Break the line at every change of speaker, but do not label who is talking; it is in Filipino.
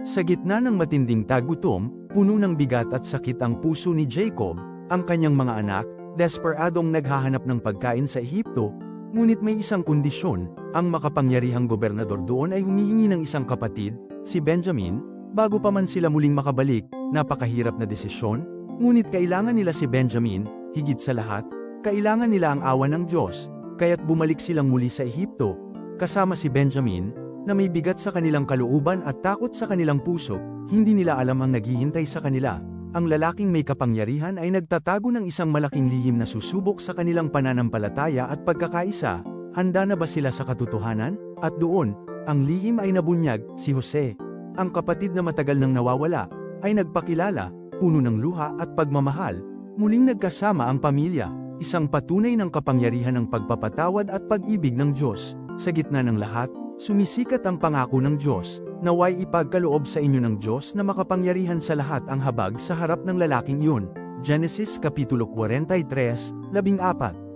Sa gitna ng matinding tagutom, puno ng bigat at sakit ang puso ni Jacob, ang kanyang mga anak, desperadong naghahanap ng pagkain sa Ehipto, ngunit may isang kondisyon, ang makapangyarihang gobernador doon ay humihingi ng isang kapatid, si Benjamin, bago pa man sila muling makabalik. Napakahirap na desisyon, ngunit kailangan nila si Benjamin, higit sa lahat, kailangan nila ang awa ng Diyos, kaya't bumalik silang muli sa Ehipto, kasama si Benjamin, na may bigat sa kanilang kalooban at takot sa kanilang puso. Hindi nila alam ang naghihintay sa kanila. Ang lalaking may kapangyarihan ay nagtatago ng isang malaking lihim na susubok sa kanilang pananampalataya at pagkakaisa. Handa na ba sila sa katotohanan? At doon, ang lihim ay nabunyag, si Jose, ang kapatid na matagal nang nawawala, ay nagpakilala, puno ng luha at pagmamahal. Muling nagkasama ang pamilya, isang patunay ng kapangyarihan ng pagpapatawad at pag-ibig ng Diyos. Sa gitna ng lahat, sumisikat ang pangako ng Diyos, naway ipagkaloob sa inyo ng Diyos na makapangyarihan sa lahat ang habag sa harap ng lalaking iyon. Genesis Kapitulo 43, 14.